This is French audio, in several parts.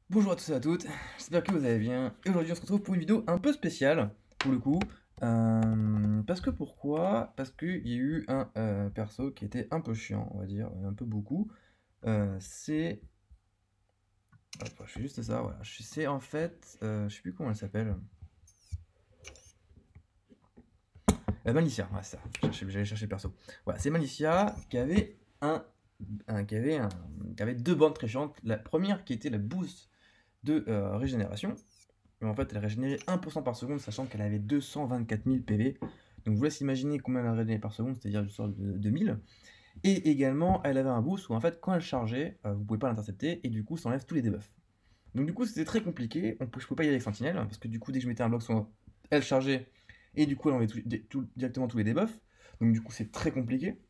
Bonjour à tous et à toutes, j'espère que vous allez bien. Et aujourd'hui on se retrouve pour une vidéo un peu spéciale, pour le coup. Parce que pourquoi? Parce qu'il y a eu un perso qui était un peu chiant, on va dire, un peu beaucoup. C'est... Hop, je fais juste ça, voilà. C'est en fait... je sais plus comment elle s'appelle. Malicia, ouais, c'est ça. J'allais chercher le perso. Voilà, c'est Malicia qui avait qui avait deux bandes très chiantes. La première qui était la boost de régénération. Mais en fait, elle régénérait 1% par seconde, sachant qu'elle avait 224 000 PV. Donc je vous laisse imaginer combien elle régénérait par seconde, c'est-à-dire du sort de 2000. Et également, elle avait un boost où en fait, quand elle chargeait, vous pouvez pas l'intercepter, et du coup, ça enlève tous les debuffs. Donc du coup, c'était très compliqué. Je pouvais pas y aller avec Sentinelle, parce que du coup, dès que je mettais un bloc sur elle chargeait, et du coup, elle enlevait directement tous les debuffs. Donc du coup, c'est très compliqué.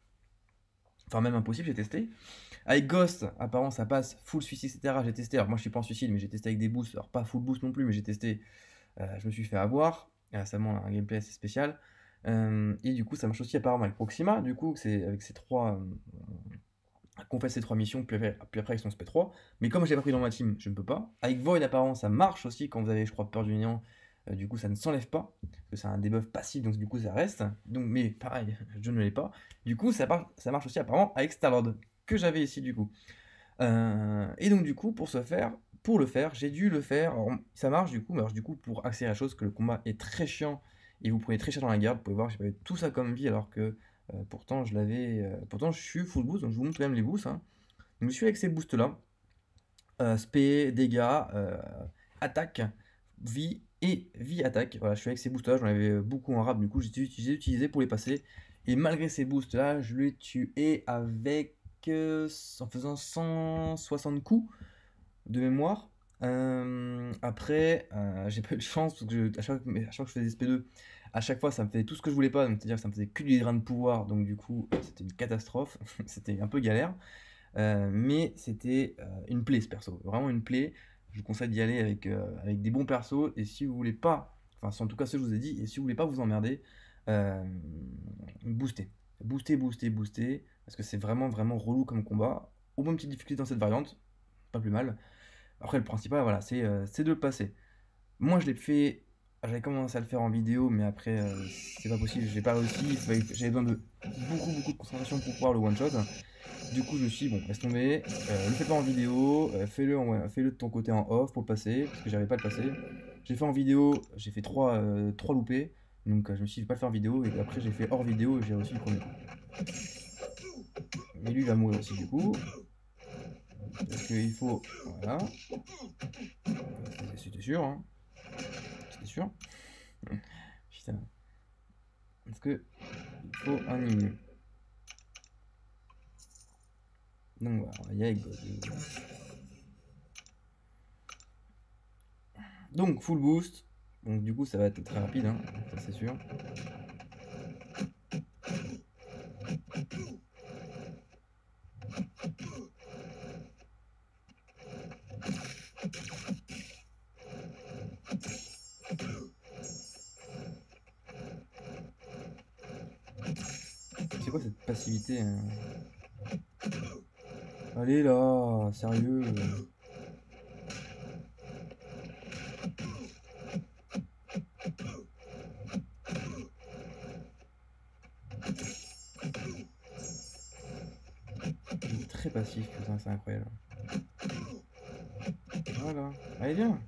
Enfin, même impossible, j'ai testé. Avec Ghost, apparemment ça passe, full suicide, etc. J'ai testé, alors moi je suis pas en suicide, mais j'ai testé avec des boosts, alors pas full boost non plus, mais j'ai testé, je me suis fait avoir, récemment un gameplay assez spécial. Et du coup ça marche aussi apparemment avec Proxima, du coup c'est avec ces trois, qu'on fait ces trois missions, puis après avec son SP3. Mais comme je l'ai pas pris dans ma team, je ne peux pas. Avec Void apparemment ça marche aussi quand vous avez je crois peur du néant, du coup ça ne s'enlève pas, parce que c'est un debuff passif, donc du coup ça reste. Donc, mais pareil, je ne l'ai pas. Du coup ça marche aussi apparemment avec Starlord, que j'avais ici du coup. Et donc du coup, pour le faire, j'ai dû le faire. Alors, ça marche du coup, mais alors du coup, pour accélérer la chose, que le combat est très chiant et vous prenez très cher dans la garde. Vous pouvez voir, j'ai pas eu tout ça comme vie alors que pourtant je l'avais. Pourtant, je suis full boost, donc je vous montre quand même les boosts, hein. Donc je suis avec ces boosts là, spé, dégâts, attaque, vie et vie attaque. Voilà, je suis avec ces boosts là, j'en avais beaucoup en rap, du coup j'ai utilisé pour les passer. Et malgré ces boosts là, je l'ai tué avec en faisant 160 coups de mémoire. Après, j'ai pas eu de chance parce que à chaque fois que je faisais SP2, à chaque fois ça me faisait tout ce que je voulais pas, donc c'est-à-dire que ça me faisait que du grain de pouvoir, donc du coup c'était une catastrophe, c'était un peu galère. Mais c'était une plaie ce perso, vraiment une plaie. Je vous conseille d'y aller avec des bons persos, et si vous voulez pas, enfin c'est en tout cas ce que je vous ai dit, et si vous voulez pas vous emmerder, euh, boostez. Boostez, parce que c'est vraiment vraiment relou comme combat. Au moins une petite difficulté dans cette variante, pas plus mal. Après le principal, voilà, c'est de le passer. Moi je l'ai fait, j'avais commencé à le faire en vidéo, mais après c'est pas possible, j'ai pas réussi, j'avais besoin de beaucoup de concentration pour pouvoir le one shot. Du coup, je me suis dit, bon, laisse tomber, le fais pas en vidéo, fais-le de ton côté en off pour le passer, parce que j'arrivais pas à le passer. J'ai fait en vidéo, j'ai fait trois loupés, donc je me suis dit, je vais pas le faire en vidéo, et après j'ai fait hors vidéo et j'ai réussi le premier coup. Mais lui, il va mourir aussi, du coup, parce qu'il faut. Voilà, c'était sûr, hein, c'était sûr. Putain, parce que il faut un immu. Donc voilà, on va y aller avec God. Donc, full boost, donc du coup, ça va être très rapide, hein, ça c'est sûr. C'est quoi cette passivité, hein? Allez là, sérieux. Il est très passif, putain, c'est incroyable. Voilà. Allez, viens.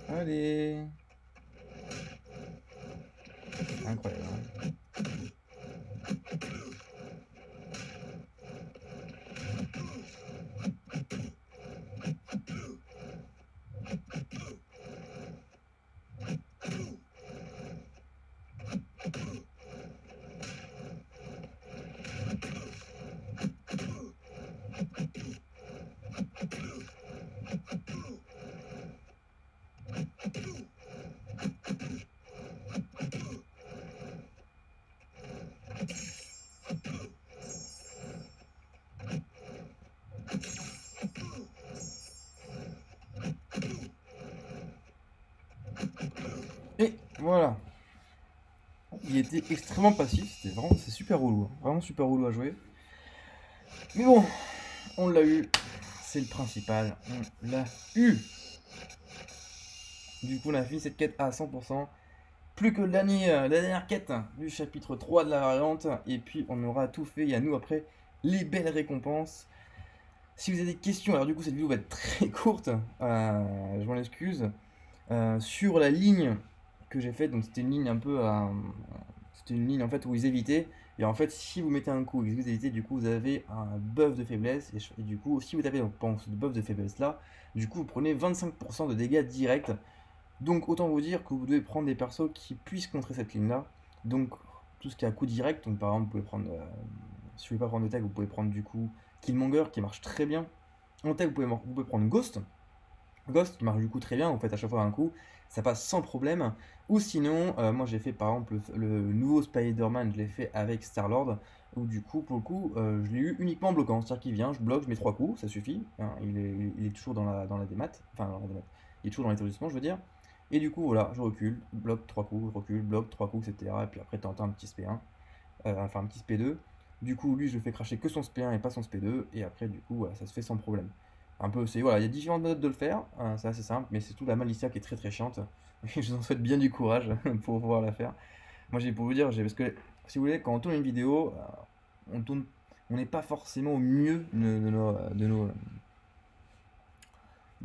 Allez. Incroyable, hein. Et voilà. Il était extrêmement passif, c'est super relou, hein. Vraiment super relou à jouer. Mais bon, on l'a eu. c'est le principal, on l'a eu. Du coup, on a fini cette quête à 100%. Plus que la dernière quête du chapitre 3 de la variante. Et puis, on aura tout fait. Et à nous, après, les belles récompenses. Si vous avez des questions, alors du coup, cette vidéo va être très courte. Je m'en excuse. Sur la ligne que j'ai faite, donc c'était une ligne un peu... c'était une ligne en fait où ils évitaient. Et en fait, si vous mettez un coup et que vous évitez, du coup, vous avez un buff de faiblesse. Et du coup, si vous tapez pendant ce buff de faiblesse là, du coup, vous prenez 25% de dégâts directs. Donc autant vous dire que vous devez prendre des persos qui puissent contrer cette ligne là. Donc tout ce qui est à coup direct, donc par exemple vous pouvez prendre, si vous voulez pas prendre de tag, vous pouvez prendre du coup Killmonger qui marche très bien. En tag vous pouvez prendre Ghost. Ghost qui marche du coup très bien, vous faites à chaque fois un coup, ça passe sans problème. Ou sinon, moi j'ai fait par exemple le nouveau Spider-Man, je l'ai fait avec Star-Lord, où du coup pour le coup je l'ai eu uniquement en bloquant, c'est-à-dire qu'il vient, je bloque, je mets 3 coups, ça suffit. Hein, il est toujours dans la démat, enfin dans la démat, il est toujours dans l'établissement je veux dire. Et du coup voilà, je recule, bloque 3 coups, je recule, bloque 3 coups, etc. Et puis après tu entends un petit SP1, enfin un petit SP2. Du coup lui je fais cracher que son SP1 et pas son SP2, et après du coup voilà, ça se fait sans problème. Un peu, c'est voilà, il y a différentes méthodes de le faire, c'est assez simple, mais c'est tout la malicia qui est très très chiante. Et je vous en souhaite bien du courage pour pouvoir la faire. Moi j'ai pour vous dire, parce que si vous voulez, quand on tourne une vidéo, on tourne, on n'est pas forcément au mieux de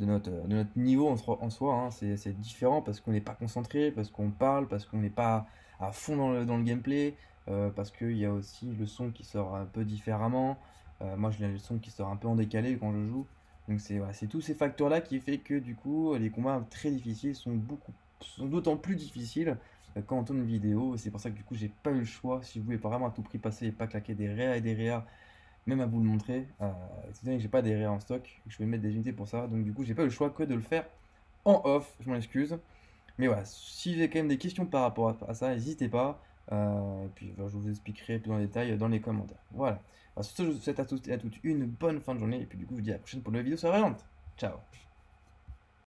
notre niveau en soi, hein. C'est différent parce qu'on n'est pas concentré, parce qu'on parle, parce qu'on n'est pas à fond dans le gameplay, parce qu'il y a aussi le son qui sort un peu différemment. Moi, j'ai le son qui sort un peu en décalé quand je joue. Donc c'est voilà, c'est tous ces facteurs-là qui fait que du coup, les combats très difficiles sont d'autant plus difficiles quand on tourne une vidéo. C'est pour ça que du coup, j'ai pas eu le choix. Si vous voulez pas vraiment à tout prix passer et pas claquer des réas et des réas même à vous le montrer. Étant donné que j'ai pas des réa en stock, je vais mettre des unités pour ça, donc du coup j'ai pas le choix que de le faire en off, je m'en excuse. Mais voilà, si vous avez quand même des questions par rapport à ça, n'hésitez pas. Et puis je vous expliquerai plus en détail dans les commentaires. Voilà. Sur ce, je vous souhaite à tous et à toutes une bonne fin de journée, et puis du coup je vous dis à la prochaine pour une nouvelle vidéo sur la variante. Ciao.